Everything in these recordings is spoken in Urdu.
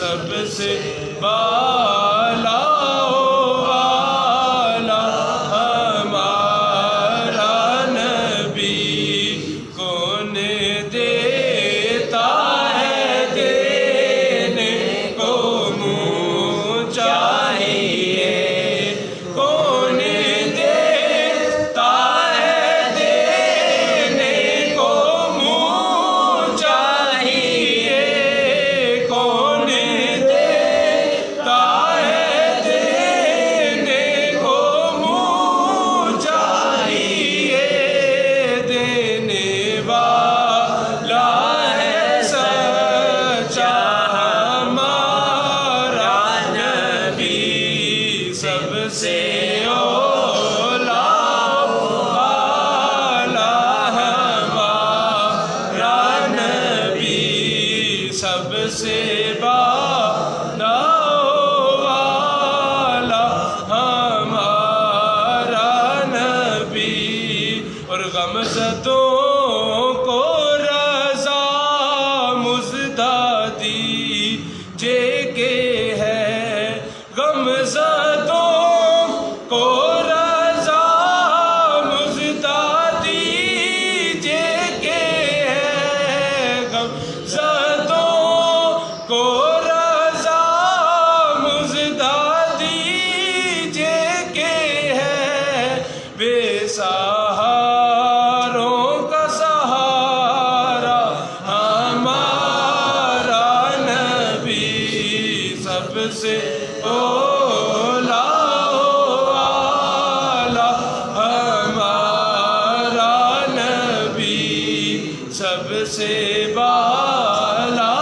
سب سے بالا والا ہمارا نبی، کون دیتا ہے دینے کو منہ چاہیے، کون دیتا ہے دینے کو منہ چاہیے، کون دیتا ہے دینے کو منہ چاہیے، دینے والا ہے سچا ہمارا نبی، سب سے اولا والا ہمارا نبی، سب سے بالا والا ہمارا نبی، اور غمزدوں کو رضا مزدہ دیجیے کہ ہے، غمزدوں کو رضا مزدہ دیجیے کہ ہے، غمزدوں کو رضا مزدہ دیجیے کہ ہے، بے سہاروں کا سہارا ہمارا نبی، سب سے اولا والا ہمارا نبی، سب سے بالا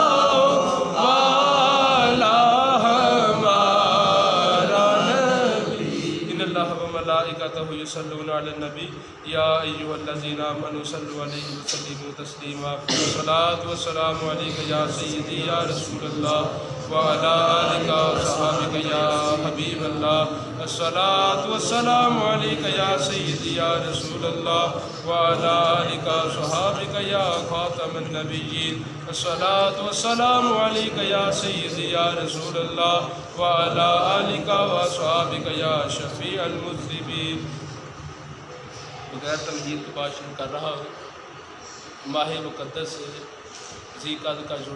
والا ہمارا نبی۔ ان اللہ و ملائکتہ یصلون علی النبی یا ایھا الذین آمنوا صلوا علیہ وسلموا تسلیما، الصلاۃ والسلام علیک یا سیدی یا رسول اللہ وعلی آلک وصحبک یا حبیب اللہ، الصلاۃ والسلام علیک یا سیدی یا رسول اللہ وعلی آلک وصحبک یا خاتم النبیین، الصلاۃ والسلام علیک یا سیدی یا رسول اللہ وعلی آلک وصحبک یا شفیع المذنبین۔ بغیر تمہید کے بات شروع کر رہا ہوں۔ ماہ مقدس ذی القعدہ کا جو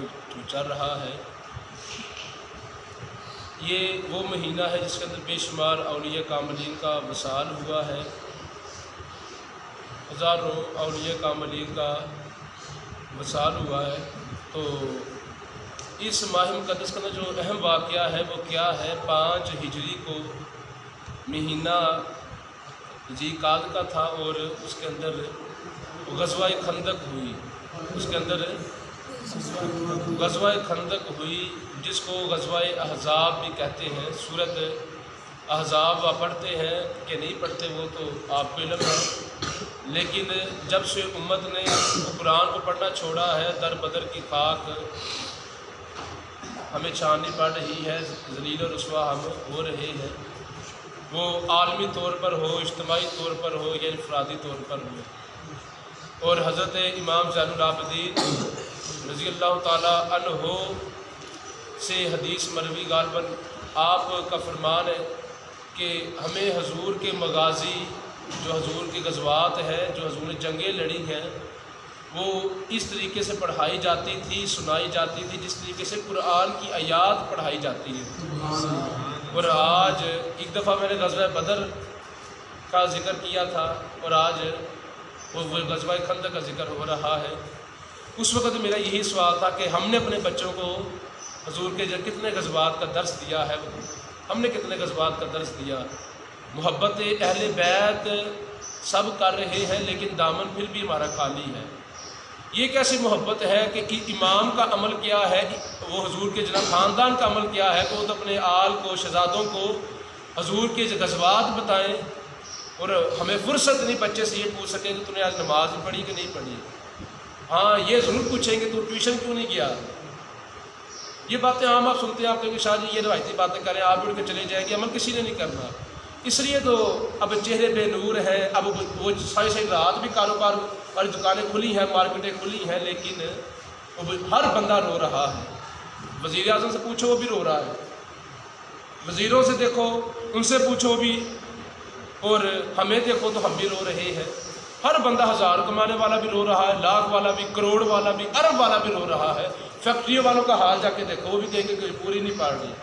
چل رہا ہے، یہ وہ مہینہ ہے جس کے اندر بے شمار اولیاء کاملین کا وصال ہوا ہے، ہزاروں اولیاء کاملین کا وصال ہوا ہے۔ تو اس ماہ مقدس کا جو اہم واقعہ ہے وہ کیا ہے؟ 5 ہجری کو مہینہ ذی القعدہ کا تھا، اور اس کے اندر غزوہ خندق ہوئی، اس کے اندر غزوہ خندق ہوئی، جس کو غزوہ احزاب بھی کہتے ہیں۔ سورۃ احزاب آپ پڑھتے ہیں کہ نہیں پڑھتے وہ تو آپ کو علم ہے، لیکن جب سے امت نے قرآن کو پڑھنا چھوڑا ہے، در بدر کی خاک ہمیں چھاننی پڑ رہی ہے، ذلیل و رسوا ہم ہو رہے ہیں، وہ عالمی طور پر ہو، اجتماعی طور پر ہو یا انفرادی طور پر ہو۔ اور حضرت امام زین العابدین رضی اللہ تعالیٰ عنہ سے حدیث مروی غالباً آپ کا فرمان ہے کہ ہمیں حضور کے مغازی، جو حضور کے غزوات ہیں، جو حضور نے جنگیں لڑی ہیں، وہ اس طریقے سے پڑھائی جاتی تھی، سنائی جاتی تھی جس طریقے سے قرآن کی آیات پڑھائی جاتی ہے۔ اور آج ایک دفعہ میں نے غزوہ بدر کا ذکر کیا تھا، اور آج وہ غزوہ خندق کا ذکر ہو رہا ہے۔ اس وقت میرا یہی سوال تھا کہ ہم نے اپنے بچوں کو حضور کے کتنے غزوات کا درس دیا ہے، ہم نے کتنے غزوات کا درس دیا۔ محبت اہل بیت سب کر رہے ہیں، لیکن دامن پھر بھی ہمارا خالی ہے۔ یہ کیسی محبت ہے کہ امام کا عمل کیا ہے، وہ حضور کے جناب خاندان کا عمل کیا ہے، تو اپنے آل کو، شہزادوں کو حضور کے غزوات بتائیں، اور ہمیں فرصت نہیں بچے سے یہ پوچھ سکیں کہ تو نے آج نماز پڑھی کہ نہیں پڑھی۔ ہاں یہ ضرور پوچھیں گے تو ٹیوشن کیوں نہیں گیا۔ یہ باتیں عام آپ سنتے ہیں، آپ کہیں گے شاہ جی یہ روایتی باتیں کریں، آپ اڑ کے چلے جائیں گے، عمل کسی نے نہیں کرنا۔ اس لیے تو اب چہرے بے نور ہیں، اب وہ ساری ساری رات بھی کاروبار والی دکانیں کھلی ہیں، مارکیٹیں کھلی ہیں، لیکن ہر بندہ رو رہا ہے۔ وزیر اعظم سے پوچھو وہ بھی رو رہا ہے، وزیروں سے دیکھو ان سے پوچھو بھی، اور ہمیں دیکھو تو ہم بھی رو رہے ہیں۔ ہر بندہ 1000 کمانے والا بھی رو رہا ہے، لاکھ والا بھی، کروڑ والا بھی، ارب والا بھی رو رہا ہے۔ فیکٹریوں والوں کا حال جا کے دیکھو، وہ بھی کہیں گے کہ پوری نہیں پاڑ رہی،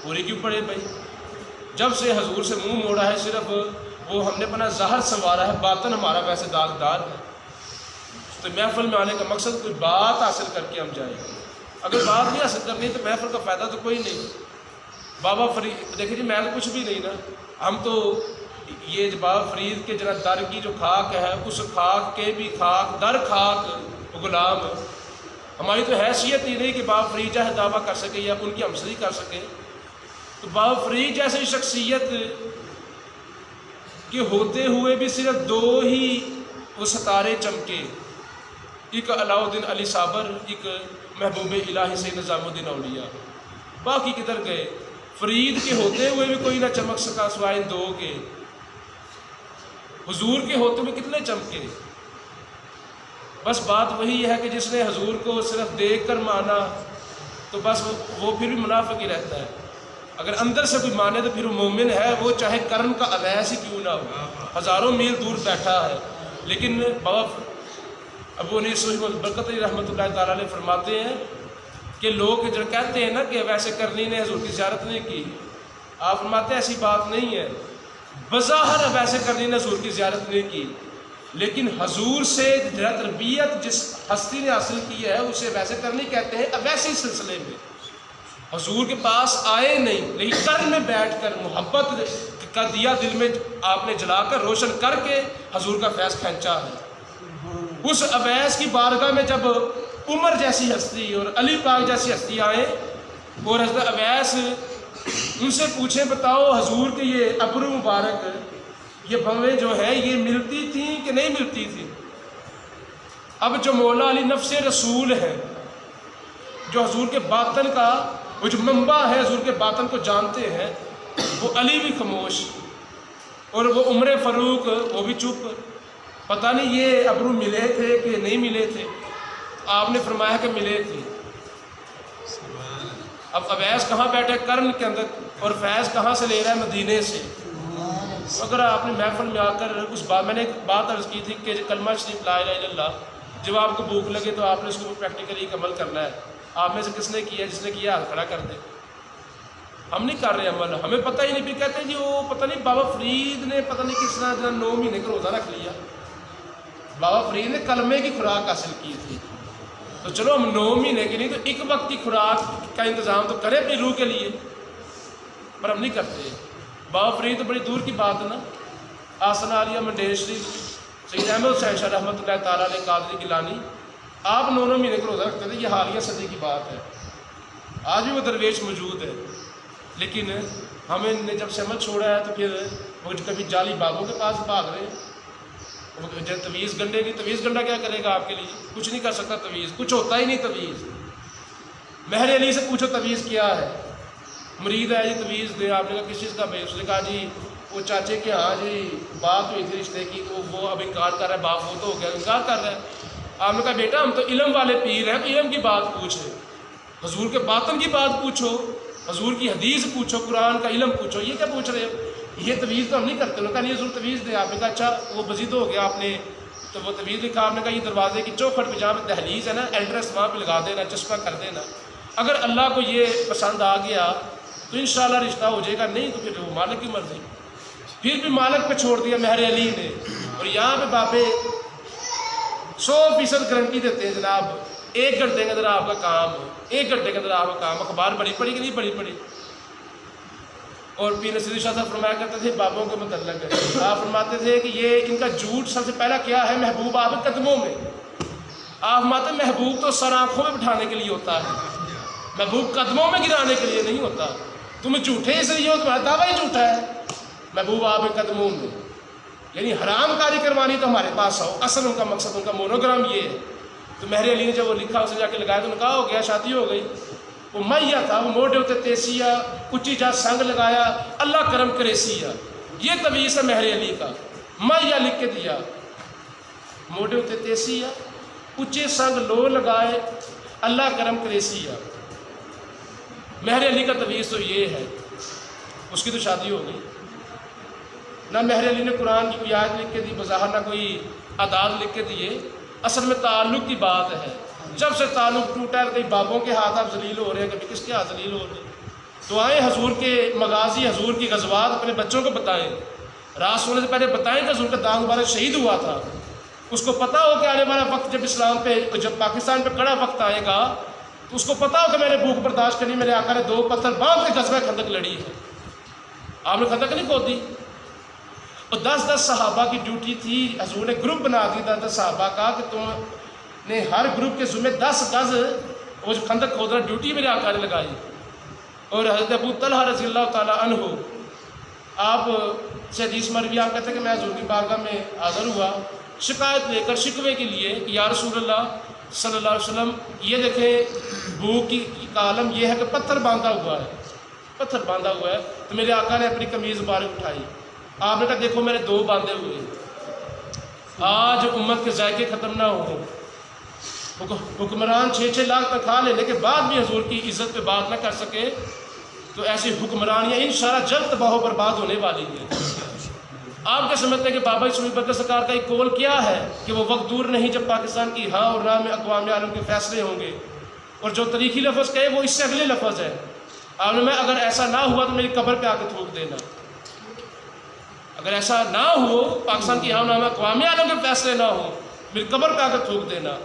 پوری کیوں پڑے بھائی؟ جب سے حضور سے منہ موڑا ہے صرف وہ ہم نے اپنا ظاہر سنوارا ہے، باطن ہمارا ویسے داغدار ہے۔ تو محفل میں آنے کا مقصد کوئی بات حاصل کر کے ہم جائیں، اگر بات نہیں حاصل کرنی تو محفل کا فائدہ تو کوئی نہیں۔ بابا فرید دیکھیں جی، میں تو کچھ بھی نہیں نا، ہم تو یہ بابا فرید کے جناب در کی جو خاک ہے، اس خاک کے بھی خاک در خاک غلام، ہماری تو حیثیت ہی نہیں کہ بابا فرید چاہے دعویٰ کر سکے یا ان کی ہمسری کر سکے۔ تو بابا فرید جیسی شخصیت کے ہوتے ہوئے بھی صرف 2 ہی وہ ستارے چمکے، ایک علاؤ الدین علی صابر، ایک محبوب الہی سید نظام الدین اولیاء، باقی کدھر گئے؟ فرید کے ہوتے ہوئے بھی کوئی نہ چمک سکا سوائے 2 کے، حضور کے ہوتے ہوئے کتنے چمکے؟ بس بات وہی ہے کہ جس نے حضور کو صرف دیکھ کر مانا تو بس وہ پھر بھی منافق ہی رہتا ہے، اگر اندر سے کوئی مانے تو پھر وہ مومن ہے، وہ چاہے کرن کا اویس ہی کیوں نہ ہو، ہزاروں میل دور بیٹھا ہے۔ لیکن بابا ابو انیس برکت علی رحمۃ اللہ تعالیٰ علیہ فرماتے ہیں کہ لوگ جو کہتے ہیں نا کہ ویسے کرنی نے حضور کی زیارت نہیں کی، آپ فرماتے ہیں ایسی بات نہیں ہے، بظاہر ویسے کرنی نے حضور کی زیارت نہیں کی، لیکن حضور سے تربیت جس ہستی نے حاصل کی ہے اسے ویسے کرنی کہتے ہیں۔ ویسے سلسلے میں حضور کے پاس آئے نہیں، لیکن قرن میں بیٹھ کر محبت کا دیا دل میں آپ نے جلا کر روشن کر کے حضور کا فیض کھینچا ہے۔ اس اویس کی بارگاہ میں جب عمر جیسی ہستی اور علی پاک جیسی ہستی آئے اور حضرت اویس ان سے پوچھیں بتاؤ حضور کے یہ ابرو مبارک، یہ بویں جو ہیں یہ ملتی تھیں کہ نہیں ملتی تھیں؟ اب جو مولا علی نفس رسول ہے، جو حضور کے باطن کا وہ جو منبع ہے، حضور کے باطن کو جانتے ہیں، وہ علی بھی خاموش اور وہ عمر فاروق وہ بھی چپ، پتہ نہیں یہ ابرو ملے تھے کہ نہیں ملے تھے۔ آپ نے فرمایا کہ ملے تھے۔ اب اویس کہاں بیٹھے؟ کرن کے اندر، اور فیض کہاں سے لے رہا ہے؟ مدینے سے۔ اگر آپ نے محفل میں آ کر اس بات، میں نے ایک بات عرض کی تھی کہ کلمہ شریف لا الہ الا اللہ، جب آپ کو بھوک لگے تو آپ نے اس کو پریکٹیکلی عمل کرنا ہے۔ آپ میں سے کس نے کیا؟ جس نے کیا ہاتھ کھڑا کر دے۔ ہم نہیں کر رہے عمل، ہمیں پتہ ہی نہیں، پھر کہتے ہیں جی وہ پتہ نہیں بابا فرید نے پتہ نہیں کس طرح 9 مہینے کا روزہ رکھ لیا۔ بابا فرید نے کلمے کی خوراک حاصل کی تھی، تو چلو ہم 9 مہینے کی نہیں تو ایک وقت کی خوراک کا انتظام تو کریں اپنی روح کے لیے، پر ہم نہیں کرتے۔ بابا فرید تو بڑی دور کی بات ہے نا، آسن عالیہ منڈیر شریف سید احمد حسین شاہ رحمۃ اللہ تعالیٰ علیہ قادری گیلانی، آپ 9 مہینے کا روزہ رکھتے تھے، یہ حالیہ صدی کی بات ہے، آج بھی وہ درویش موجود ہے۔ لیکن ہمیں نے جب سے عمل چھوڑا ہے تو پھر وہ کبھی جعلی بابوں کے پاس بھاگ رہے ہیں، جب تویز گنڈے کی، تویز گنڈا کیا کرے گا آپ کے لیے؟ کچھ نہیں کر سکتا تویز، کچھ ہوتا ہی نہیں تویز۔ مہر علی سے پوچھو تویز کیا ہے؟ مرید ہے جی تویز دے، آپ نے کہا کس چیز کا بھائی؟ اس نے کہا جی وہ چاچے کے ہاں جی بات ہوئی تھی رشتے کی، تو وہ اب انکار کر رہا ہے، باپ وہ تو ہو گیا انکار کر رہا ہے۔ آپ نے کہا بیٹا ہم تو علم والے پیر ہیں، تو علم کی بات پوچھے، حضور کے باطن کی بات پوچھو، حضور کی حدیث پوچھو، قرآن کا علم پوچھو، یہ کیا پوچھ رہے ہو؟ یہ تویز تو ہم نہیں کرتے۔ انہوں نے کہا نہیں حضور تویز دے۔ آپ نے کہا اچھا وہ مزید ہو گیا، آپ نے تو وہ تویز لکھا، آپ نے کہا یہ دروازے کی چوکھٹ پہ جہاں پہ دہلیز ہے نا، ایڈریس وہاں پہ لگا دینا، چسپاں کر دینا، اگر اللہ کو یہ پسند آ گیا تو انشاءاللہ رشتہ ہو جائے گا، نہیں تو پھر وہ مالک کی مرضی۔ پھر بھی مالک پہ چھوڑ دیا مہر علی نے، اور یہاں پہ بابے 100% گارنٹی دیتے ہیں جناب 1 گھنٹے کے اندر آپ کا کام، 1 گھنٹے کے اندر آپ کا کام۔ اخبار بڑی پڑی کہ نہیں بڑی پڑی؟ اور پیر نصیر شاہ صاحب فرمایا کرتے تھے بابوں کے متعلق، آپ فرماتے تھے کہ یہ ان کا جھوٹ سب سے پہلا کیا ہے؟ محبوب آپ کے قدموں میں۔ آپ فرماتے ہیں محبوب تو سر آنکھوں میں بٹھانے کے لیے ہوتا ہے، محبوب قدموں میں گرانے کے لیے نہیں ہوتا۔ تم جھوٹے اس لیے ہو، تمہارا دعویٰ ہی جھوٹا ہے۔ محبوب آپ کے قدموں میں، یعنی حرام کاری کروانی تو ہمارے پاس آؤ، اصل ان کا مقصد، ان کا مونوگرام یہ ہے۔ تو مہر علی نے جب وہ لکھا اسے جا کے لگایا تو نکاح ہو گیا، شادی ہو گئی۔ وہ میا تھا، وہ موڈے ہوتے تیسیا، اچھی جا سنگ لگایا، اللہ کرم کریسیا، یہ تویز ہے مہر علی کا۔ میا لکھ کے دیا، موڈے ہوتے تیسیا، اچھے سنگ لو لگائے، اللہ کرم کریسیا۔ مہر علی کا تویز تو یہ ہے، اس کی تو شادی ہو گئی، نہ مہر علی نے قرآن کی کوئی آیت لکھ کے دی بظاہر، نہ کوئی اعداد لکھ کے دیے، اصل میں تعلق کی بات ہے۔ جب سے تعلق ٹوٹا ہے، کئی بابوں کے ہاتھ آپ ذلیل ہو رہے ہیں، کبھی کس کے ہاتھ ذلیل ہو رہے ہیں۔ تو آئیں حضور کے مغازی، حضور کی غزوات اپنے بچوں کو بتائیں، رات سونے سے پہلے بتائیں کہ حضور کا داغ مبارک شہید ہوا تھا، اس کو پتہ ہو کہ آنے والا وقت جب اسلام پہ، جب پاکستان پہ کڑا وقت آئے گا تو اس کو پتہ ہو کہ میں نے بھوک برداشت کرنی، میرے آقا نے 2 پتھر باندھ کے غزوہ خندق لڑی ہے۔ آپ نے خندق نہیں کھودی، اور 10 صحابہ کی ڈیوٹی تھی، حضور نے گروپ بنا دی 10 صحابہ کا کہ تم نے ہر گروپ کے ذمہ 10 گز وہ جو خندق کھودنا ڈیوٹی میرے آقا نے لگائی۔ اور حضرت ابو طلحہ رضی اللہ تعالیٰ عنہ، آپ سے حدیث مروی، آپ کہتے ہیں کہ میں حضور کی بارگاہ میں حاضر ہوا شکایت لے کر، شکوے کے لیے کہ یا رسول اللہ صلی اللہ علیہ وسلم، یہ دیکھیں بھوک کا عالم یہ ہے کہ پتھر باندھا ہوا ہے، پتھر باندھا ہوا ہے۔ تو میرے آقا نے اپنی قمیض مبارک اٹھائی، آپ نے کہا دیکھو میں نے 2 باندھے ہوئے، آج امت کے ذائقے ختم نہ ہوں، حکمران 6-6 لاکھ تنخواہ لینے کے بعد بھی حضور کی عزت پہ بات نہ کر سکے، تو ایسی حکمرانیاں انشاءاللہ جلد تباہ و برباد ہونے والی ہیں۔ آپ کیا سمجھتے ہیں کہ بابا اسماعیل بکر سرکار کا ایک قول کیا ہے کہ وہ وقت دور نہیں جب پاکستان کی ہاں اور نہ میں اقوام عالم کے فیصلے ہوں گے، اور جو تاریخی لفظ کہے وہ اس سے اگلے لفظ ہے۔ آپ نے، میں اگر ایسا نہ ہوا تو میری قبر پہ آ کے تھوک دینا، اگر ایسا نہ ہو، پاکستان کی ہاں نہ میں اقوام عالم کے فیصلے نہ ہوں، میری قبر پہ آ کے تھوک دینا۔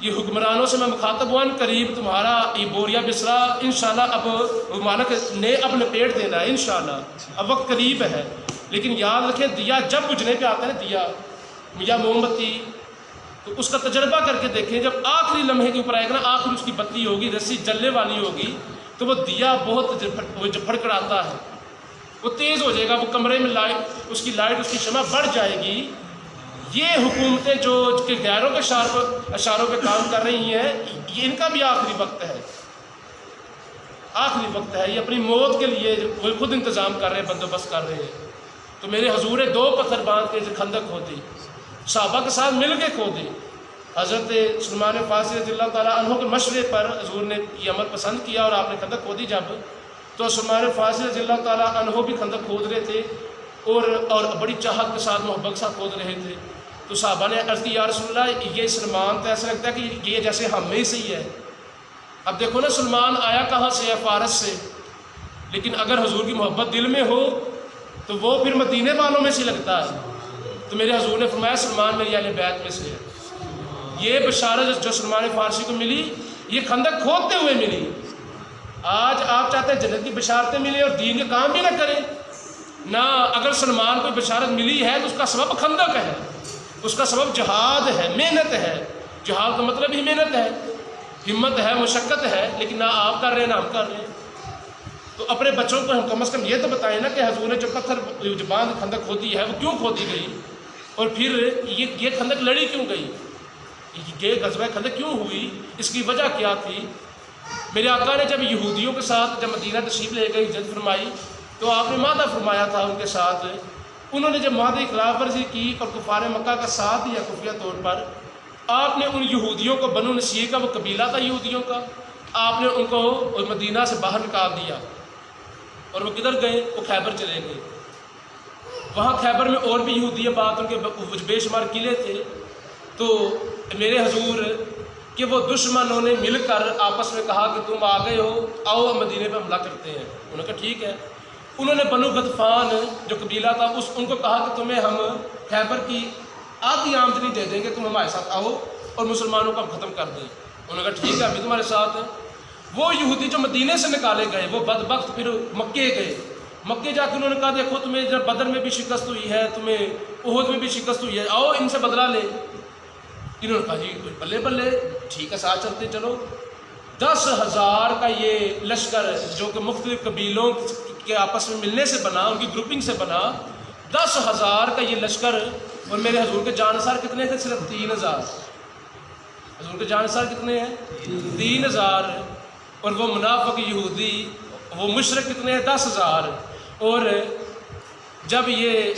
یہ حکمرانوں سے میں مخاطب ہوں، قریب تمہارا یہ بوریا بسرا انشاءاللہ اب مالک نے اب لپیٹ دینا ہے انشاءاللہ، اب وقت قریب ہے۔ لیکن یاد رکھیں، دیا جب بجھنے پہ آتا ہے دیا یا موم بتی، تو اس کا تجربہ کر کے دیکھیں، جب آخری لمحے کے اوپر آئے گا نا، آخری اس کی بتی ہوگی، رسی جلنے والی ہوگی، تو وہ دیا بہت جو پھڑکڑاتا ہے وہ تیز ہو جائے گا، وہ کمرے میں لائٹ، اس کی لائٹ، اس کی شمع بڑھ جائے گی۔ یہ حکومتیں جو کہ غیروں کے اشاروں پہ کام کر رہی ہیں، یہ ان کا بھی آخری وقت ہے، آخری وقت ہے، یہ اپنی موت کے لیے وہ خود انتظام کر رہے ہیں، بندوبست کر رہے ہیں۔ تو میرے حضور نے 2 پتھر باندھ کے خندق کھودی، صحابہ کے ساتھ مل کے کھودی۔ حضرت سلمان فارسی رضی اللہ تعالیٰ عنہ کے مشورے پر حضور نے یہ عمل پسند کیا اور آپ نے خندق کھودی جب، تو سلمان فارسی رضی اللہ تعالیٰ عنہ بھی خندق کھود رہے تھے اور بڑی چاہت کے ساتھ، محبت کے ساتھ کھود رہے تھے۔ تو صحابہ نے عرض کی، یا رسول اللہ، یہ سلمان تو ایسا لگتا ہے کہ یہ جیسے ہم میں سے ہی ہے۔ اب دیکھو نا، سلمان آیا کہاں سے ہے؟ فارس سے، لیکن اگر حضور کی محبت دل میں ہو تو وہ پھر مدینے والوں میں سے لگتا ہے۔ تو میرے حضور نے فرمایا سلمان میری اہل بیت میں سے ہے۔ یہ بشارت جو سلمان فارسی کو ملی، یہ خندق کھودتے ہوئے ملی۔ آج آپ چاہتے ہیں جنت کی بشارتیں ملیں اور دین کے کام بھی نہ کریں؟ نہ، اگر سلمان کو بشارت ملی ہے تو اس کا سبب خندق ہے، اس کا سبب جہاد ہے، محنت ہے۔ جہاد کا مطلب ہی محنت ہے، ہمت ہے، مشقت ہے، لیکن نہ آپ کر رہے ہیں نہ ہم کر رہے ہیں۔ تو اپنے بچوں کو ہم کم از کم یہ تو بتائیں نا کہ حضور نے جو پتھر جو باندھ خندق کھودی ہے وہ کیوں کھودی گئی، اور پھر یہ خندق لڑی کیوں گئی، یہ غزوہ خندق کیوں ہوئی، اس کی وجہ کیا تھی۔ میرے آقا نے جب یہودیوں کے ساتھ جب مدینہ تشریف لے گئی، ہجرت فرمائی، تو آپ نے معاہدہ فرمایا تھا ان کے ساتھ۔ انہوں نے جب معاہدے کی خلاف ورزی کی اور کفار مکہ کا ساتھ دیا خفیہ طور پر، آپ نے ان یہودیوں کو، بنو نصیر کا وہ قبیلہ تھا یہودیوں کا، آپ نے ان کو مدینہ سے باہر نکال دیا، اور وہ کدھر گئے؟ وہ خیبر چلے گئے۔ وہاں خیبر میں اور بھی یہودی آباد، ان کے بے شمار قلعے تھے۔ تو میرے حضور کہ وہ دشمنوں نے مل کر آپس میں کہا کہ تم آ گئے ہو، آؤ ہم مدینے پہ حملہ کرتے ہیں۔ انہوں نے کہا ٹھیک ہے۔ انہوں نے بنو غطفان جو قبیلہ تھا ان کو کہا کہ تمہیں ہم خیبر کی آدھی آمدنی دے دیں گے، تم ہمارے ساتھ آؤ اور مسلمانوں کو ہم ختم کر دیں۔ انہوں نے کہا ٹھیک ہے، ابھی تمہارے ساتھ ہیں۔ وہ یہودی جو مدینے سے نکالے گئے، وہ بدبخت پھر مکے گئے۔ مکے جا کے انہوں نے کہا دیکھو تمہیں جب بدر میں بھی شکست ہوئی ہے، تمہیں احد میں بھی شکست ہوئی ہے، آؤ ان سے بدلہ لے۔ انہوں نے کہا جی بلے بلے، ٹھیک ہے ساتھ چلتے چلو۔ 10,000 کا یہ لشکر جو کہ مختلف قبیلوں کے آپس میں ملنے سے بنا، ان کی گروپنگ سے بنا، 10,000 کا یہ لشکر، اور میرے حضور کے جانصار کتنے تھے؟ صرف 3,000۔ حضور کے جانصار کتنے ہیں؟ 3,000۔ اور وہ منافق یہودی، وہ مشرک کتنے ہیں؟ 10,000۔ اور جب یہ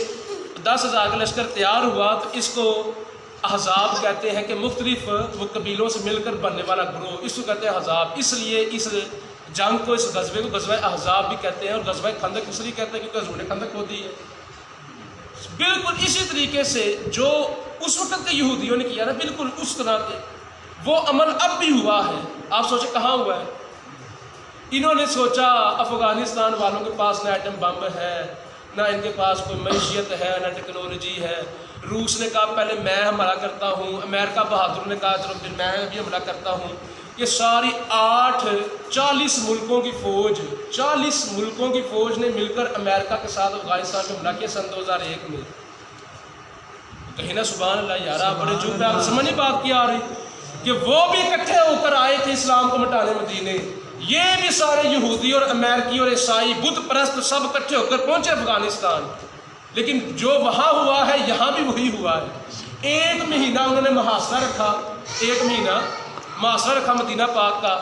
10,000 کا لشکر تیار ہوا تو اس کو احزاب کہتے ہیں، کہ مختلف وہ قبیلوں سے مل کر بننے والا گروہ، اس کو کہتے ہیں احزاب۔ اس لیے اس جنگ کو اس غزوے کو غزوہ احزاب بھی کہتے ہیں اور غزوہ خندق اس لیے کہتے ہیں کیونکہ حضور خندق ہوتی ہے. بالکل اسی طریقے سے جو اس وقت کے یہودیوں نے کیا نا بالکل اس طرح کے وہ عمل اب بھی ہوا ہے. آپ سوچیں کہاں ہوا ہے؟ انہوں نے سوچا افغانستان والوں کے پاس نہ ایٹم بم ہے, نہ ان کے پاس کوئی معیشت ہے, نہ ٹیکنالوجی ہے. روس نے کہا پہلے میں حملہ کرتا ہوں, امریکہ بہادر نے کہا چلو پھر میں بھی حملہ کرتا ہوں. یہ ساری 40 ملکوں کی فوج 40 ملکوں کی فوج نے مل کر امریکہ کے ساتھ افغانستان میں حملہ کیا سن 2001 میں. کہیں نہ سبحان اللہ یار, آپ بڑے چپ ہیں, آپ سمجھ نہیں بات کی آ رہی کہ وہ بھی اکٹھے ہو کر آئے تھے اسلام کو مٹانے مدینے. یہ بھی سارے یہودی اور امریکی اور عیسائی بت پرست سب اکٹھے ہو کر پہنچے افغانستان. لیکن جو وہاں ہوا ہے یہاں بھی وہی ہوا ہے. 1 مہینہ انہوں نے محاصرہ رکھا, 1 مہینہ محاصرہ رکھا مدینہ پاک کا.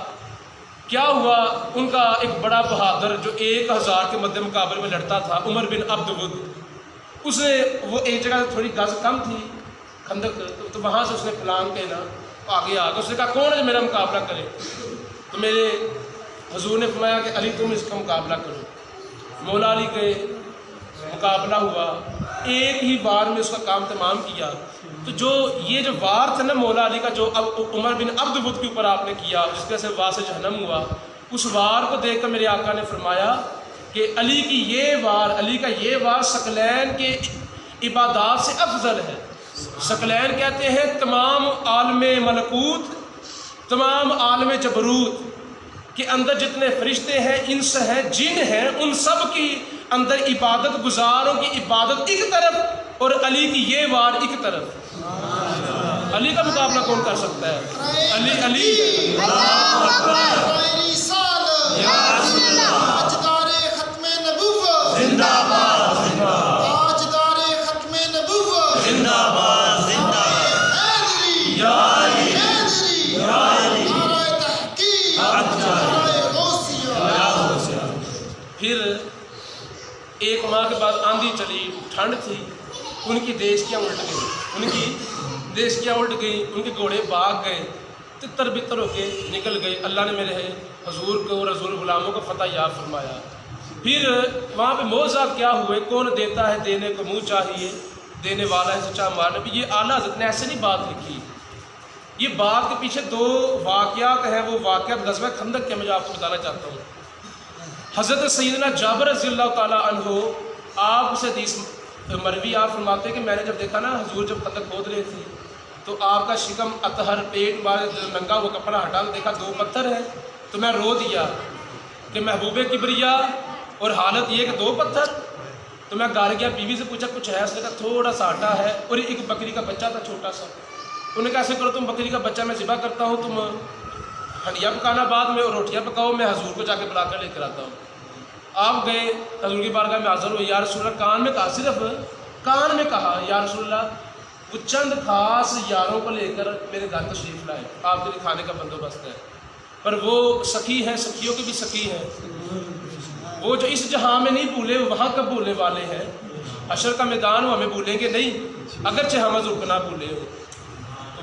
کیا ہوا, ان کا ایک بڑا بہادر جو 1000 کے مد مقابل میں لڑتا تھا, عمر بن عبد ود, اس نے وہ ایک جگہ سے تھوڑی گز کم تھی خندق, تو وہاں سے اس نے پلان کے نا آگے آ گیا. اس نے کہا کون ہے جو میرا مقابلہ کرے؟ تو میرے حضور نے فرمایا کہ علی تم اس کا مقابلہ کرو. مولا علی کے مقابلہ ہوا, ایک ہی وار میں اس کا کام تمام کیا. تو جو یہ جو وار تھا نا مولا علی کا, جو اب عمر بن عبد ود کے اوپر آپ نے کیا, جس کی وجہ سے وار سے جہنم ہوا, اس وار کو دیکھ کر میرے آقا نے فرمایا کہ علی کی یہ وار, علی کا یہ وار ثقلین کے عبادات سے افضل ہے. ثقلین کہتے ہیں تمام عالم ملکوت, تمام عالم جبروت کے اندر جتنے فرشتے ہیں, انس ہیں, جن ہیں, ان سب کی اندر عبادت گزاروں کی عبادت ایک طرف اور علی کی یہ وار ایک طرف. علی کا مقابلہ کون کر سکتا ہے؟ علی پھر 1 ماہ کے بعد آندھی چلی, ٹھنڈ تھی, ان کی دیشکیاں الٹ گئی, ان کے گھوڑے بھاگ گئے, تتر بتر ہو کے نکل گئے. اللہ نے میرے حضور کو اور حضور غلاموں کو فتح یاب فرمایا. پھر وہاں پہ معجزہ کیا ہوئے, کون دیتا ہے دینے کو منہ چاہیے, دینے والا ہے سچا ہمارا نبی. یہ اعلیٰ حضرت نے ایسے نہیں بات لکھی. یہ بات کے پیچھے 2 واقعات ہیں, وہ واقعات غزوہ خندق کے میں جو آپ کو بتانا چاہتا ہوں. حضرت سیدنا جابر رضی اللہ تعالیٰ عنہ, آپ سے حدیث مروی آپ فرماتے ہیں کہ میں نے جب دیکھا نا حضور جب خندق کھود رہے تھے تو آپ کا شکم اطہر پیٹ والے ننگا وہ کپڑا ہٹا کے دیکھا 2 پتھر ہیں, تو میں رو دیا کہ محبوب کبریا, اور حالت یہ کہ 2 پتھر. تو میں گھر گیا, بیوی سے پوچھا کچھ ہے؟ اس نے کہا تھوڑا سا آٹا ہے اور ایک بکری کا بچہ تھا چھوٹا سا. انہوں نے کہا ایسے کرو تم بکری کا بچہ میں ذبح کرتا ہوں, تم ہنڈیا پکانا بعد میں اور روٹیاں پکاؤ, میں حضور کو جا کے بلا کر لے کر آتا ہوں. آپ گئے حضور کی بارگاہ میں حاضر ہوئے. یا رسول اللہ, کان میں کہا, صرف کان میں کہا یا رسول اللہ وہ چند خاص یاروں کو لے کر میرے گھر تشریف لائے, آپ کے لیے کھانے کا بندوبست ہے. پر وہ سخی ہیں, سخیوں کی بھی سخی ہیں, وہ جو اس جہاں میں نہیں بھولے وہاں کب بھولنے والے ہیں. حشر کا میدان وہ ہمیں بھولیں گے نہیں, اگرچہ ہم حضور کو نہ بھولے ہو.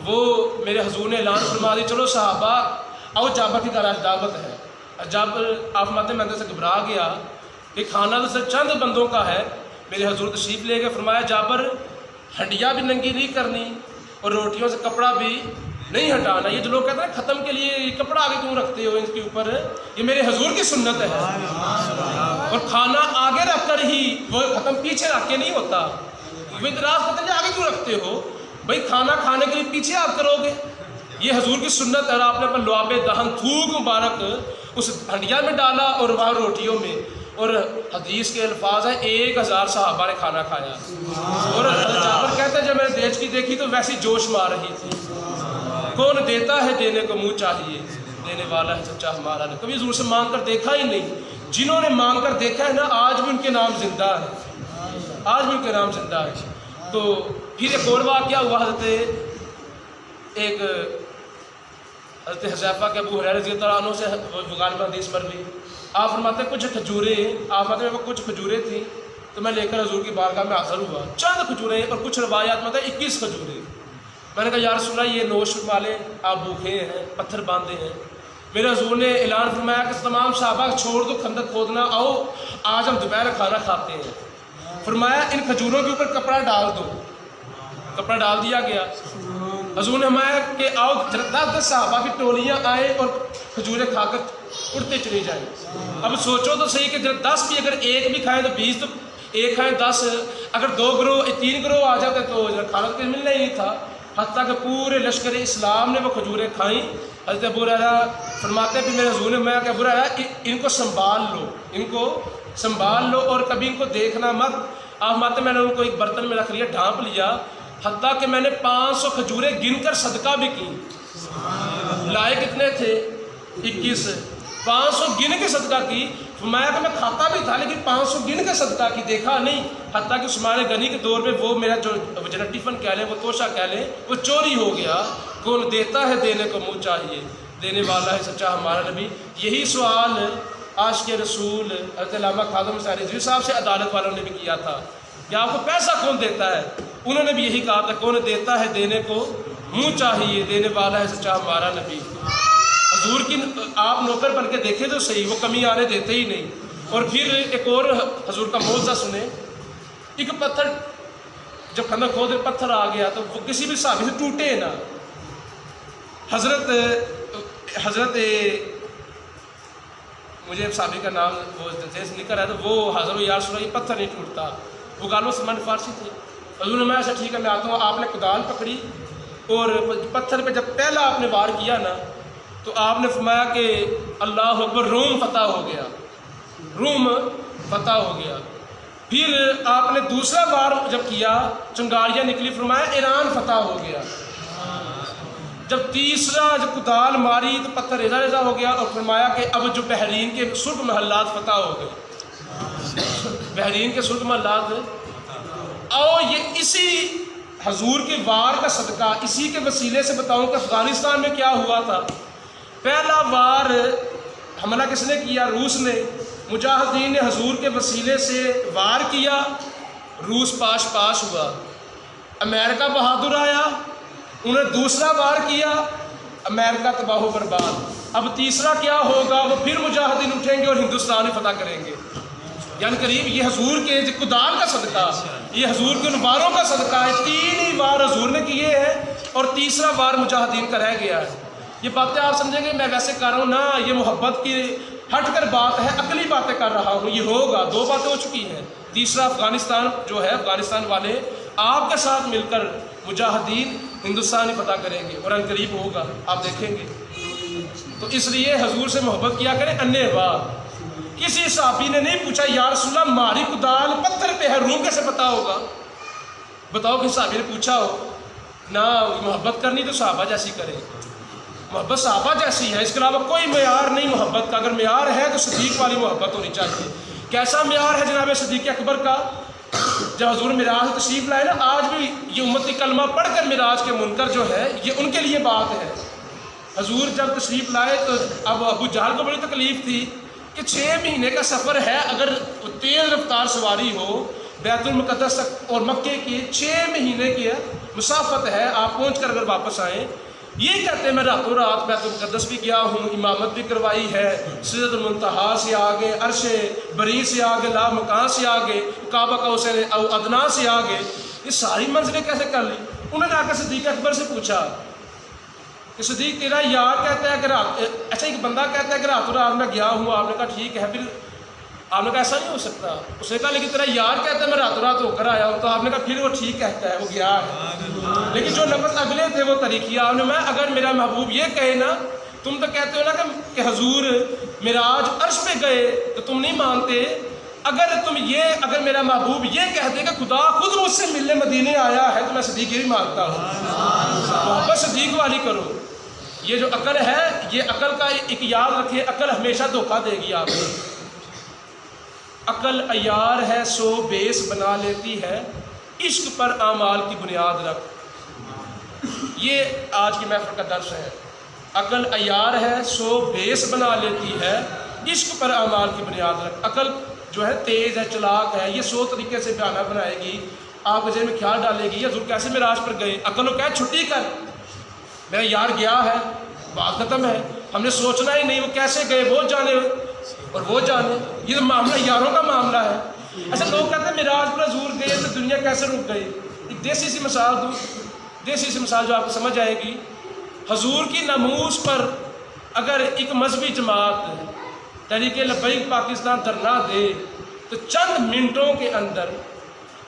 وہ میرے حضور نے اعلان فرما دی, چلو صحابہ آؤ جابر کی طرح دعوت ہے. جب آپ ماتے میں اندر سے گھبرا گیا کہ کھانا تو صرف چند بندوں کا ہے, میرے حضور تشریف لے کے فرمایا جابر ہنڈیا بھی ننگی نہیں کرنی اور روٹیوں سے کپڑا بھی نہیں ہٹانا. یہ جو لوگ کہتے ہیں ختم کے لیے یہ کپڑا آگے کیوں رکھتے ہو اس کے اوپر, یہ میرے حضور کی سنت ہے. اور کھانا آگے رکھ کر ہی, وہ ختم پیچھے رکھ کے نہیں ہوتا. وہ اعتراض کرتے ہیں آگے کیوں رکھتے ہو بھائی, کھانا کھانے کے لیے پیچھے آپ کرو گے. یہ حضور کی سنت ہے. آپ نے اپنا لعاب دہن تھوک مبارک اس ہنڈیا میں ڈالا اور وہاں روٹیوں میں, اور حدیث کے الفاظ ہیں 1000 صحابہ نے کھانا کھایا. اور جابر کہتے ہیں جب میں نے دیش کی دیکھی تو ویسی جوش مار رہی تھی. کون دیتا ہے دینے کو منہ چاہیے, دینے والا ہے سچا ہمارا نے. کبھی حضور سے مانگ کر دیکھا ہی نہیں. جنہوں نے مانگ کر دیکھا ہے نا آج بھی ان کے نام زندہ ہے, آج بھی ان کے نام زندہ ہے. تو پھر ایک اور واقعہ ہوا, حضرت حذیفہ کے ابو ہریرہ رضی اللہ عنہ سے غالباً حدیث مروی, آپ فرماتے ہیں کچھ کھجوریں, آپ فرماتے ہیں کچھ کھجوریں تھیں تو میں لے کر حضور کی بارگاہ میں حاضر ہوا. چند کھجوریں, اور کچھ روایات میں 21 کھجوریں. میں نے کہا یا رسول اللہ یہ نوش فرما لیں, آپ بھوکے ہیں, پتھر باندھے ہیں. میرے حضور نے اعلان فرمایا کہ تمام صحابہ چھوڑ دو خندق کھودنا، آؤ آج ہم دوپہر کھانا کھاتے ہیں۔ فرمایا ان کھجوروں کے اوپر کپڑا ڈال دو، کپڑا ڈال دیا گیا۔ حضور نے فرمایا کہ آؤ 10 صحابہ کی ٹولیاں آئیں اور کھجوریں کھا کر اڑتے چلی جائیں۔ اب سوچو تو صحیح کہ 10 بھی اگر ایک بھی کھائیں تو 20، تو ایک کھائیں 10، اگر 2 گروہ 3 گروہ آ جاتے تو کھانا تو ملنا ہی نہیں تھا۔ حتیٰ کہ پورے لشکر اسلام نے وہ کھجوریں کھائیں۔ حضرت ابو ہریرہ فرماتے ہیں میرے حضور نے میں کہ ابو ہریرہ ان کو سنبھال لو، ان کو سنبھال لو اور کبھی ان کو دیکھنا مت۔ آپ ماتے میں نے ان کو ایک برتن میں رکھ لیا، ڈھانپ لیا، حتیٰ کہ میں نے 500 کھجوریں گن کر صدقہ بھی کی۔ لائے کتنے تھے؟ 21۔ 500 گن کے صدقہ کی۔ فرمایا کہ میں کھاتا بھی تھا لیکن 500 گن کے صدقہ کی، دیکھا نہیں۔ حتیٰ کہ عثمان غنی کے دور میں وہ میرا جو ٹفن کہہ لیں، وہ توشہ کہہ لیں، وہ چوری ہو گیا۔ کون دیتا ہے دینے کو منہ چاہیے، دینے والا ہے سچا ہمارا نبی۔ یہی سوال عاشق رسول حضرت علامہ خادم حسین رضوی صاحب سے عدالت والوں نے بھی کیا تھا کہ آپ کو پیسہ کون دیتا ہے؟ انہوں نے بھی یہی کہا تھا کون دیتا ہے دینے کو منہ چاہیے، دینے والا ہے سچا ہمارا نبی۔ حضور کی آپ نوکر بن کے دیکھیں تو صحیح، وہ کمی آنے دیتے ہی نہیں۔ اور پھر ایک اور حضور کا معجزہ سنیں۔ ایک پتھر جب خندق کھود پتھر آ گیا تو وہ کسی بھی صحابی سے ٹوٹے نہ۔ حضرت مجھے صحابی کا نام وہ جیسے نکل رہا ہے تو وہ حضرت یا رسول اللہ یہ پتھر نہیں ٹوٹتا، وہ غالباً سلمان فارسی تھے۔ حضور نے میں ایسا ٹھیک ہے میں آتا ہوں۔ آپ نے کدال پکڑی اور پتھر پہ جب پہلا آپ نے وار کیا نا تو آپ نے فرمایا کہ اللہ اکبر، روم فتح ہو گیا، روم فتح ہو گیا۔ پھر آپ نے دوسرا وار جب کیا چنگاریاں نکلی، فرمایا ایران فتح ہو گیا۔ جب تیسرا جب کدال ماری تو پتھر ریزہ ریزہ ہو گیا، اور فرمایا کہ اب جو بحرین کے سرخ محلات فتح ہو گئے، بحرین کے سرخ محلات۔ اور یہ اسی حضور کے وار کا صدقہ، اسی کے وسیلے سے بتاؤں کہ افغانستان میں کیا ہوا تھا۔ پہلا وار حملہ کس نے کیا؟ روس نے۔ مجاہدین نے حضور کے وسیلے سے وار کیا، روس پاش ہوا۔ امریکہ بہادر آیا، انہوں نے دوسرا وار کیا، امریکہ تباہ و برباد۔ اب تیسرا کیا ہوگا؟ وہ پھر مجاہدین اٹھیں گے اور ہندوستان ہی فتح کریں گے۔ یعنی قریب یہ حضور کے کدال کا صدقہ، یہ حضور کے ان واروں کا صدقہ ہے۔ 3 ہی وار حضور نے کیے ہیں اور تیسرا وار مجاہدین کا رہ گیا ہے۔ یہ باتیں آپ سمجھیں گے میں ویسے کر رہا ہوں نا، یہ محبت کی ہٹ کر بات ہے، عقلی باتیں کر رہا ہوں۔ یہ ہوگا، 2 باتیں ہو چکی ہیں۔ تیسرا افغانستان جو ہے، افغانستان والے آپ کے ساتھ مل کر مجاہدین ہندوستان ہی فتح کریں گے اور ان قریب ہوگا، آپ دیکھیں گے۔ تو اس لیے حضور سے محبت کیا کریں انے واہ۔ کسی صحابی نے نہیں پوچھا یا رسول اللہ ہماری کدال پتھر پہ ہے، روم کیسے پتہ ہوگا؟ بتاؤ کہ صحابی نے پوچھا ہو نہ؟ محبت کرنی تو صحابہ جیسی کرے، محبت صحابہ جیسی ہے، اس کے علاوہ کوئی معیار نہیں محبت کا۔ اگر معیار ہے تو صدیق والی محبت ہونی چاہیے۔ کیسا معیار ہے جناب صدیق اکبر کا؟ جب حضور معراج تشریف لائے نا، آج بھی یہ امتی کلمہ پڑھ کر معراج کے منکر جو ہے یہ ان کے لیے بات ہے۔ حضور جب تشریف لائے تو اب ابو جہل کو بڑی تکلیف تھی کہ 6 مہینے کا سفر ہے، اگر تیز رفتار سواری ہو بیت المقدس تک اور مکے کی 6 مہینے کی مسافت ہے، آپ پہنچ کر اگر واپس آئیں، یہ کہتے ہیں میں راتوں رات بیت المقدس بھی گیا ہوں، امامت بھی کروائی ہے، سدرۃ المنتہا سے آگے، عرش بری سے آگے، لا مکان سے آگے، کعبہ قوسین او ادنا سے آگے، یہ ساری منزلیں کیسے کر لی؟ انہوں نے آ کر صدیق اکبر سے پوچھا کہ صدیق تیرا یار کہتا ہے کہ رات، اچھا ایک بندہ کہتا ہے کہ راتوں رات میں گیا ہوں، آپ نے کہا ٹھیک ہے، پھر آپ نے کہا ایسا نہیں ہو سکتا، اس نے کہا لیکن تیرا یار کہتا ہے میں راتوں رات ہو کر آیا ہوں، تو آپ نے کہا پھر وہ ٹھیک کہتا ہے، وہ گیا ہے، لیکن جو لفظ اگلے تھے وہ طریقہ آپ نے، میں اگر میرا محبوب یہ کہے نا، تم تو کہتے ہو نا کہ حضور معراج عرش پہ گئے تو تم نہیں مانتے، اگر میرا محبوب یہ کہہ دے کہ خدا خود مجھ سے ملنے مدینے آیا ہے تو میں صدیق ہی مانتا ہوں۔ محبت صدیق والی کرو۔ یہ جو عقل ہے، یہ عقل کا ایک یاد رکھے، عقل ہمیشہ دھوکہ دے گی آپ کو۔ عقل عیار ہے سو بیس بنا لیتی ہے، عشق پر اعمال کی بنیاد رکھ۔ یہ آج کی محفل کا درس ہے۔ عقل عیار ہے سو بیس بنا لیتی ہے، عشق پر اعمال کی بنیاد رکھ۔ عقل جو ہے تیز ہے، چلاک ہے، یہ 100 طریقے سے بیانہ بنائے گی، آپ کے ذہن میں خیال ڈالے گی حضور کیسے معراج پر گئے۔ عقل کو کہے چھٹی کر، میرا یار گیا ہے، بات ختم ہے۔ ہم نے سوچنا ہی نہیں، وہ کیسے گئے وہ جانے اور وہ جانے، یہ تو معاملہ یاروں کا معاملہ ہے۔ اچھا لوگ کہتے ہیں معراج پر حضور گئے تو دنیا کیسے رک گئی؟ ایک دیسی سی مثال دوں، دیسی سی مثال جو آپ کو سمجھ آئے گی۔ حضور کی ناموس پر اگر ایک مذہبی جماعت تحریک لبیک پاکستان دھرنا دے تو چند منٹوں کے اندر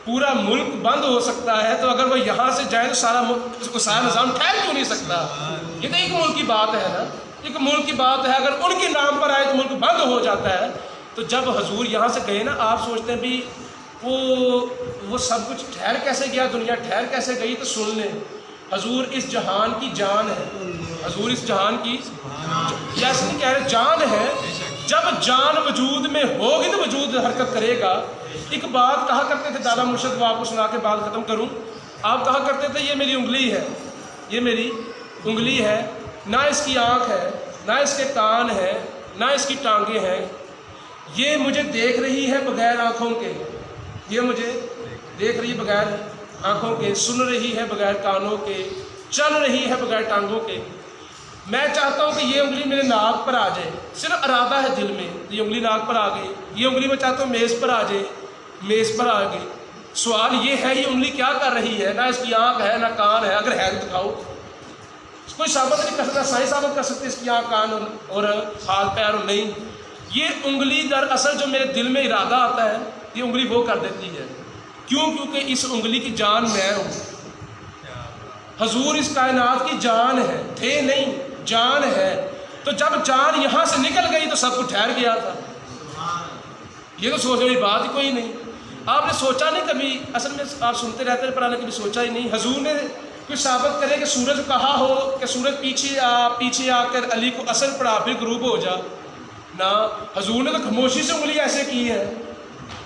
پورا ملک بند ہو سکتا ہے، تو اگر وہ یہاں سے جائے تو سارا نظام ٹھہر کیوں نہیں سکتا؟ یہ تو ایک ملک کی بات ہے نا، ایک ملک کی بات ہے۔ اگر ان کے نام پر آئے تو ملک بند ہو جاتا ہے۔ تو جب حضور یہاں سے گئے نا، آپ سوچتے ہیں بھی وہ سب کچھ ٹھہر کیسے گیا، دنیا ٹھہر کیسے گئی؟ تو سن لیں، حضور اس جہان کی جان ہے، حضور اس جہان کی ایسے نہیں کہہ رہے جان ہے۔ جب جان وجود میں ہوگی تو وجود حرکت کرے گا۔ ایک بات کہا کرتے تھے دادا مرشد، وہ آپ کو سنا کے بعد ختم کروں۔ آپ کہا کرتے تھے یہ میری انگلی ہے، یہ میری انگلی ہے، نہ اس کی آنکھ ہے، نہ اس کے کان ہے، نہ اس کی ٹانگیں ہیں، یہ مجھے دیکھ رہی ہے بغیر آنکھوں کے، یہ مجھے دیکھ رہی ہے بغیر آنکھوں کے، سن رہی ہے بغیر کانوں کے، چل رہی ہے بغیر ٹانگوں کے۔ میں چاہتا ہوں کہ یہ انگلی میرے ناک پر آ جائے، صرف ارادہ ہے دل میں، یہ انگلی ناک پر آ گئی، یہ انگلی میں چاہتا ہوں میز پر آ جائے، میز پر آ گئی۔ سوال یہ ہے یہ انگلی کیا کر رہی ہے؟ نہ اس کی آنکھ ہے، نہ کان ہے، اگر ہے تو دکھاؤ۔ کوئی ثابت نہیں کر سکتا، سائنس ثابت کر سکتے اس کی آنکھ، کان اور ہاتھ پیر اور نہیں۔ یہ انگلی دراصل جو میرے دل میں ارادہ آتا ہے، یہ انگلی وہ کر دیتی ہے۔ کیوں؟ کیونکہ اس انگلی کی جان میں ہوں۔ حضور اس کائنات کی جان ہے، تھے نہیں، جان ہے۔ تو جب جان یہاں سے نکل گئی تو سب کچھ ٹھہر گیا تھا۔ یہ تو سوچنے والی بات ہی کوئی نہیں۔ آپ نے سوچا نہیں کبھی، اصل میں آپ سنتے رہتے ہیں پر آپ نے کبھی سوچا ہی نہیں۔ حضور نے کوئی ثابت کرے کہ سورج کہا ہو کہ سورج پیچھے آ کر علی کو اثر پڑا پھر غروب ہو جا؟ نہ، حضور نے تو خاموشی سے انگلی ایسے کی ہے۔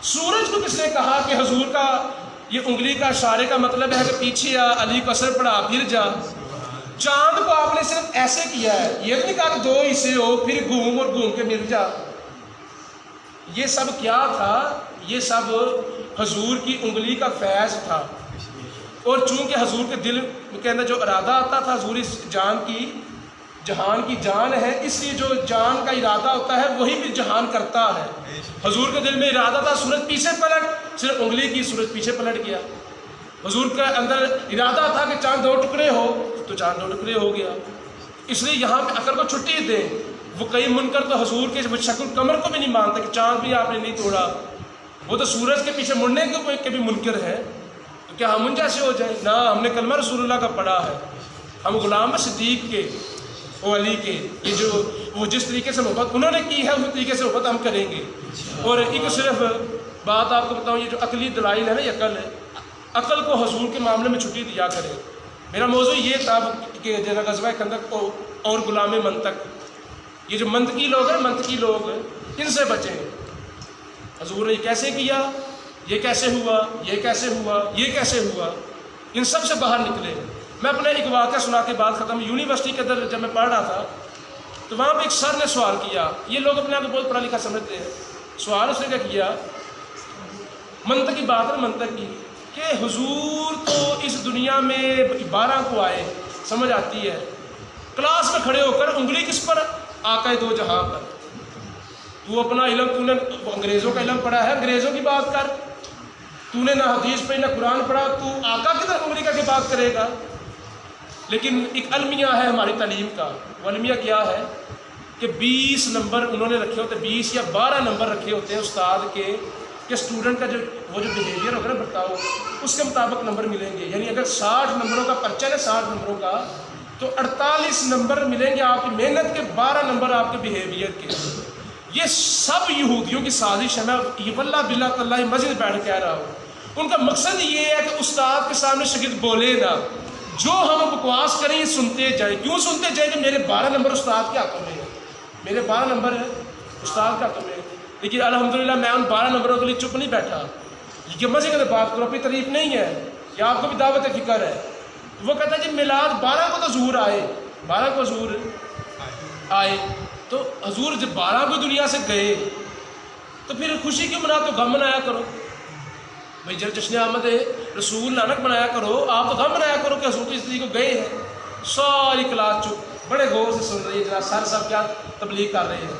سورج کو کس نے کہا کہ حضور کا یہ انگلی کا اشارے کا مطلب ہے کہ پیچھے آ، علی کو اثر پڑا پھر جا؟ چاند کو آپ نے صرف ایسے کیا ہے، یہ نہیں کہا کہ دو حصے ہو پھر گھوم اور گھوم کے مل جا۔ یہ سب کیا تھا؟ یہ سب حضور کی انگلی کا فیض تھا۔ اور چونکہ حضور کے دل کے اندر جو ارادہ آتا تھا، حضور اس جہان کی جان ہے، اس لیے جو جان کا ارادہ ہوتا ہے وہی پھر جہان کرتا ہے۔ حضور کے دل میں ارادہ تھا سورج پیچھے پلٹ، صرف انگلی کی سورج پیچھے پلٹ گیا۔ حضور کے اندر ارادہ تھا کہ چاند دو ٹکڑے ہو تو چاند دو ٹکڑے ہو گیا۔ اس لیے یہاں پہ عقل کو چھٹی دیں۔ وہ کئی منکر تو حضور کے شکل کمر کو بھی نہیں مانتے کہ چاند بھی آپ نے نہیں توڑا، وہ تو سورج کے پیچھے مڑنے کے بھی منکر ہے، تو کیا ہم ان جیسے ہو جائیں؟ نہ، ہم نے کلمہ رسول اللہ کا پڑھا ہے، ہم غلام صدیق کے اور علی کے، یہ جو وہ جس طریقے سے محبت انہوں نے کی ہے اسی طریقے سے محبت ہم کریں گے۔ اور ایک صرف بات آپ کو بتاؤں، یہ جو عقلی دلائل ہے نا، یہ عقل ہے، عقل کو حضور کے معاملے میں چھٹی دیا کرے۔ میرا موضوع یہ تھا کہ غزوہ خندق کو اور غلام منطق، یہ جو منطقی لوگ ہیں، منطقی لوگ ان سے بچیں۔ حضور نے یہ کیسے کیا، یہ کیسے ہوا، یہ کیسے ہوا، یہ کیسے ہوا، ان سب سے باہر نکلے۔ میں اپنے ایک واقعہ سنا کے بعد ختم۔ یونیورسٹی کے اندر جب میں پڑھ رہا تھا تو وہاں پہ ایک سر نے سوال کیا، یہ لوگ اپنے آپ کو بہت پڑھا لکھا سمجھتے ہیں۔ سوال اس نے کیا کیا، منطق کی بات ہے، منطق کی، کہ حضور تو اس دنیا میں 12 کو آئے، سمجھ آتی ہے، کلاس میں کھڑے ہو کر انگلی کس پر؟ آقا دو جہاں پر۔ تو اپنا علم، تو نے انگریزوں کا علم پڑھا ہے، انگریزوں کی بات کر، تو نے نہ حدیث پڑھی نہ قرآن پڑھا، تو آقا کی طرف انگلی کر کے بات کرے گا؟ لیکن ایک المیہ ہے ہماری تعلیم کا، وہ المیہ کیا ہے کہ 20 نمبر انہوں نے رکھے ہوتے، 20 یا 12 نمبر رکھے ہوتے ہیں استاد کے، کہ اسٹوڈنٹ کا جو وہ جو بیہیویئر ہوگا نا برتاؤ، اس کے مطابق نمبر ملیں گے۔ یعنی اگر 60 نمبروں کا پرچہ ہے، 60 نمبروں کا، تو 48 نمبر ملیں گے آپ کی محنت کے، 12 نمبر آپ کے بیہیویئر کے۔ یہ سب یہودیوں کی سازش ہے، میں یہ واللہ باللہ تاللہ مسجد بیٹھ کہہ رہا ہوں۔ ان کا مقصد یہ ہے کہ استاد کے سامنے شاگرد بولے نہ، جو ہم بکواس کریں یہ سنتے جائیں۔ کیوں سنتے جائیں؟ کہ میرے 12 نمبر استاد کے ہاتھوں میں ہیں، میرے 12 نمبر ہیں استاد کے ہاتھوں میں۔ لیکن الحمدللہ میں ان 12 نمبروں کے لیے چپ نہیں بیٹھا، یہ مزے کی بات کرو، اپنی تعریف نہیں ہے، یا آپ کو بھی دعوت فکر ہے۔ وہ کہتا ہے جی میلاد 12 کو تو ظہور آئے، 12 کو ظہور آئے، تو حضور جب 12 کو دنیا سے گئے تو پھر خوشی کیوں منا، تو غم منایا کرو بھائی، جب جشن آمد رسول نانک منایا کرو، آپ تو غم منایا کرو کہ حضور اس طریقے کو گئے ہیں۔ ساری کلاس چپ۔ بڑے غور سے سن رہی ہے جناب، سر صاحب کیا تبلیغ کر رہے ہیں۔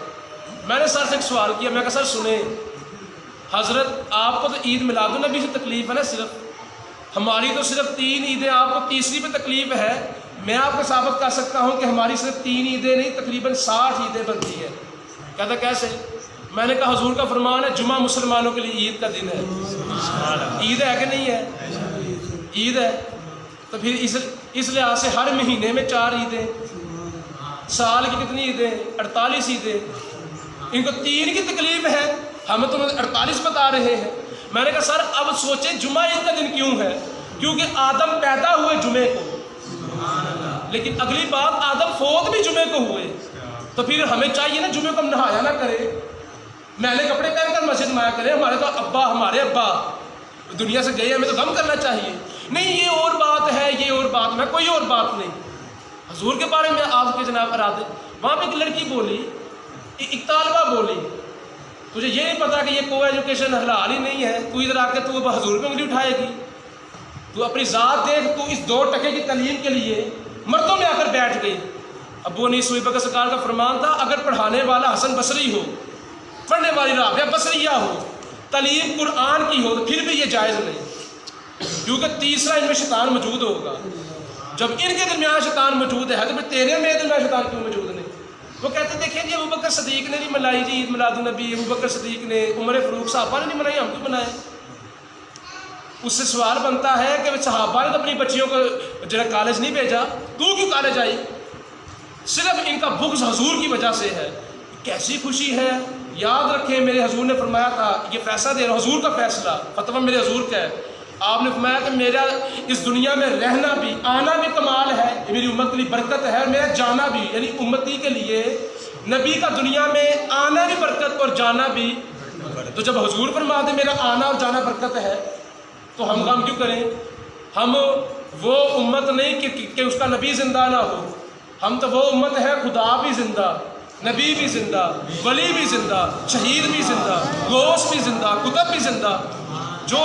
میں نے سر سے ایک سوال کیا، میں کہا سر سنیں، حضرت آپ کو تو عید میلاد النبی سے تکلیف ہے نا صرف، ہماری تو صرف 3 عیدیں، آپ کو تیسری پہ تکلیف ہے۔ میں آپ کو ثابت کر سکتا ہوں کہ ہماری صرف 3 عیدیں نہیں، تقریباً 60 عیدیں بنتی ہیں۔ کہتا کیسے؟ میں نے کہا حضور کا فرمان ہے جمعہ مسلمانوں کے لیے عید کا دن ہے، عید ہے کہ نہیں ہے؟ عید ہے، تو پھر اس لحاظ سے ہر مہینے میں 4 عیدیں، سال کی کتنی عیدیں؟ 48 عیدیں۔ ان کو 3 کی تکلیف ہے، ہم تمہیں 48 بتا رہے ہیں۔ میں نے کہا سر اب سوچیں جمعہ عید کا دن کیوں ہے؟ کیونکہ آدم پیدا ہوئے جمعے کو، لیکن اگلی بات آدم فوت بھی جمعے کو ہوئے، تو پھر ہمیں چاہیے نا جمعے کو ہم نہایا نہ کرے، میلے کپڑے پہن کر مسجد میں آیا کرے۔ ہمارے ابا دنیا سے گئے، ہمیں تو غم کرنا چاہیے۔ نہیں یہ اور بات ہے، یہ اور بات میں کوئی اور بات نہیں، حضور کے بارے میں آپ کے جناب ارادے۔ وہاں پہ ایک لڑکی بولی، ایک طالبہ بولی، تجھے یہ نہیں پتا کہ یہ کو ایجوکیشن حلال ہی نہیں ہے، تو ادھر آ کے تو حضور پہ انگلی اٹھائے گی؟ تو اپنی ذات دیکھ، تو اس 2 ٹکے کی تعلیم کے لیے مردوں میں آ کر بیٹھ گئی۔ ابو انیس سوئی بکر سرکار کا فرمان تھا اگر پڑھانے والا حسن بصری ہو، پڑھنے والی رابعہ بصریہ ہو، تعلیم قرآن کی ہو، تو پھر بھی یہ جائز نہیں، کیونکہ تیسرا ان میں شیطان موجود ہوگا۔ جب ان کے درمیان شیطان موجود ہے تو پھر تیرے میرے درمیان شیطان کیوں موجود نہیں؟ وہ کہتے دیکھیں جی ابو بکر صدیق نے نہیں منائی جی عید میلاد النبی، ابو بکر صدیق نے، عمر فاروق صحابہ نے نہیں منائی، ہم کیوں منائیں؟ اس سے سوال بنتا ہے کہ صحابہ نے تو اپنی بچیوں کو جنہیں کالج نہیں بھیجا، تو کیوں کالج آئی؟ صرف ان کا بغض حضور کی وجہ سے ہے۔ کیسی خوشی ہے، یاد رکھیں میرے حضور نے فرمایا تھا، یہ فیصلہ دے رہا حضور کا فیصلہ، فتویٰ میرے حضور کا ہے۔ آپ نے فرمایا کہ میرا اس دنیا میں رہنا بھی، آنا بھی کمال ہے، یہ میری امت کے لیے برکت ہے، میرا جانا بھی، یعنی امتی کے لیے نبی کا دنیا میں آنا بھی برکت اور جانا بھی۔ تو جب حضور فرما دے میرا آنا اور جانا برکت ہے تو ہم غم کیوں کریں؟ ہم وہ امت نہیں کہ اس کا نبی زندہ نہ ہو، ہم تو وہ امت ہے خدا بھی زندہ، نبی بھی زندہ، ولی بھی زندہ، شہید بھی زندہ، غوث بھی زندہ، قطب بھی زندہ، جو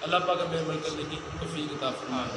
اللہ پاک ہمیں عمل کرنے کی توفیق عطا فرمائے۔